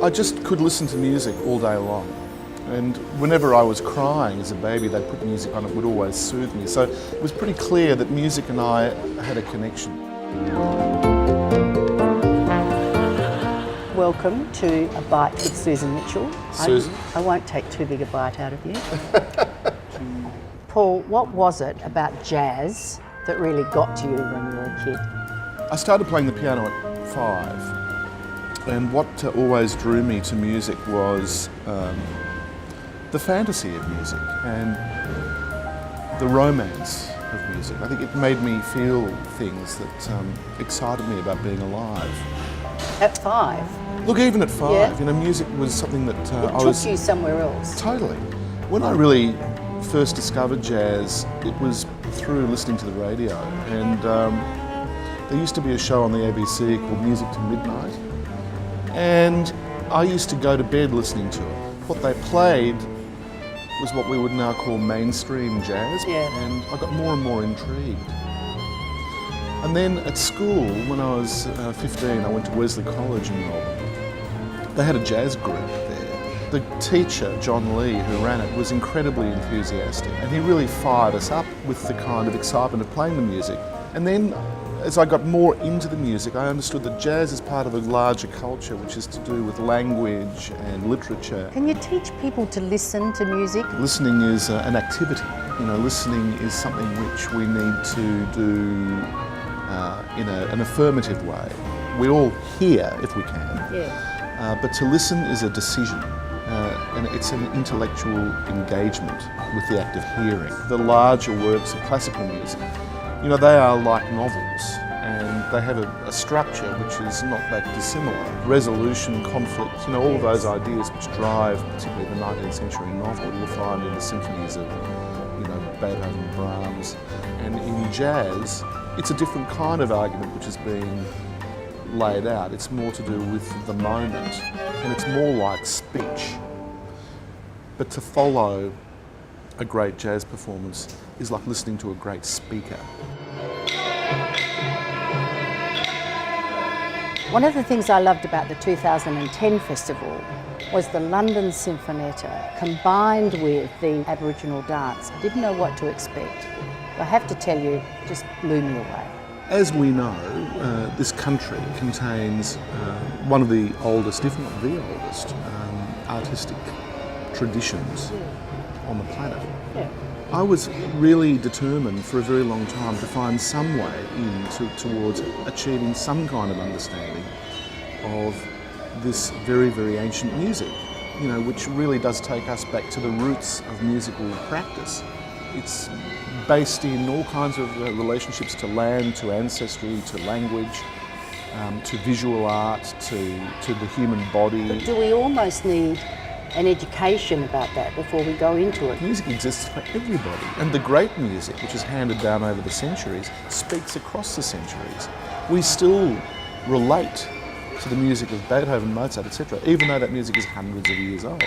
I just could listen to music all day long. And whenever I was crying as a baby, they'd put music on, it would always soothe me. So it was pretty clear that music and I had a connection. Welcome to A Bite with Susan Mitchell. Susan? I won't take too big a bite out of you. Paul, what was it about jazz that really got to you when you were a kid? I started playing the piano at 5. And what always drew me to music was the fantasy of music and the romance of music. I think it made me feel things that excited me about being alive. At 5? Look, even at 5, Yeah. you know, music was something that It took you somewhere else. Totally. When I really first discovered jazz, it was through listening to the radio. And there used to be a show on the ABC called Music to Midnight. And I used to go to bed listening to it. What they played was what we would now call mainstream jazz, Yeah. and I got more and more intrigued. And then at school, when I was 15, I went to Wesley College in Melbourne. They had a jazz group there. The teacher, John Lee, who ran it, was incredibly enthusiastic, and he really fired us up with the kind of excitement of playing the music. And then, as I got more into the music, I understood that jazz is part of a larger culture, which is to do with language and literature. Can you teach people to listen to music? Listening is an activity. You know, listening is something which we need to do in an affirmative way. We all hear if we can, Yeah. but to listen is a decision. And it's an intellectual engagement with the act of hearing. The larger works of classical music, you know, they are like novels, and they have a structure which is not that dissimilar. Resolution, conflict, you know, all of those ideas which drive particularly the 19th century novel, you'll find in the symphonies of, you know, Beethoven, Brahms. And in jazz, it's a different kind of argument which is being laid out. It's more to do with the moment, and it's more like speech. But to follow a great jazz performance is like listening to a great speaker. One of the things I loved about the 2010 festival was the London Sinfonietta combined with the Aboriginal dance. I didn't know what to expect. I have to tell you, it just blew me away. As we know, this country contains one of the oldest, if not the oldest, artistic traditions on the planet. Yeah. I was really determined for a very long time to find some way towards achieving some kind of understanding of this very, very ancient music, you know, which really does take us back to the roots of musical practice. It's based in all kinds of relationships to land, to ancestry, to language, to visual art, to the human body. But do we almost need an education about that before we go into it? Music exists for everybody, and the great music, which is handed down over the centuries, speaks across the centuries. We still relate to the music of Beethoven, Mozart, etc., even though that music is hundreds of years old.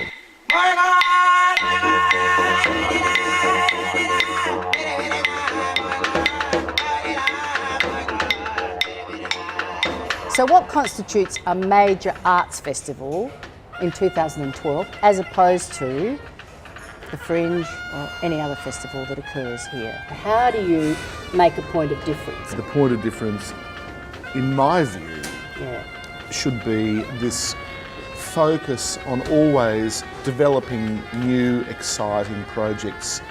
So what constitutes a major arts festival in 2012 as opposed to the Fringe or any other festival that occurs here? How do you make a point of difference? The point of difference, in my view, Yeah. should be this focus on always developing new, exciting projects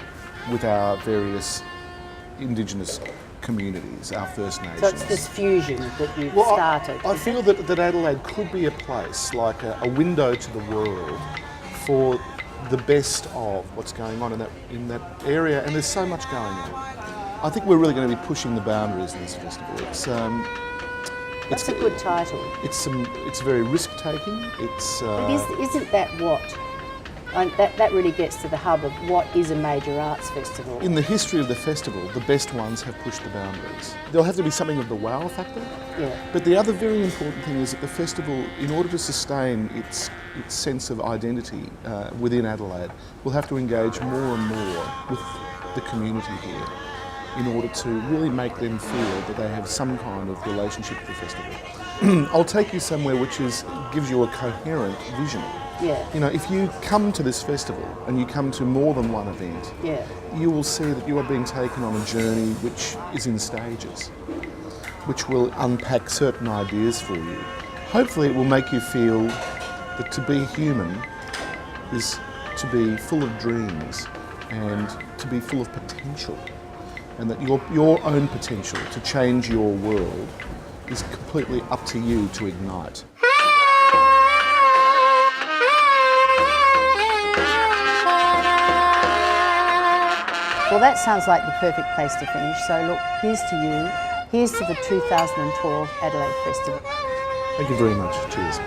with our various Indigenous communities, our First Nations. So it's this fusion that you've Well, started. I feel that Adelaide could be a place, like a window to the world for the best of what's going on in that area, and there's so much going on. I think we're really going to be pushing the boundaries in this festival. That's a good title. It's very risk-taking. But isn't that what? That really gets to the hub of what is a major arts festival. In the history of the festival, the best ones have pushed the boundaries. There'll have to be something of the wow factor. Yeah. But the other very important thing is that the festival, in order to sustain its sense of identity within Adelaide, will have to engage more and more with the community here in order to really make them feel that they have some kind of relationship with the festival. I'll take you somewhere which gives you a coherent vision. Yeah. You know, if you come to this festival and you come to more than one event, Yeah. you will see that you are being taken on a journey which is in stages, which will unpack certain ideas for you. Hopefully it will make you feel that to be human is to be full of dreams and to be full of potential, and that your own potential to change your world is completely up to you to ignite. Well, that sounds like the perfect place to finish. So look, here's to you. Here's to the 2012 Adelaide Festival. Thank you very much. Cheers.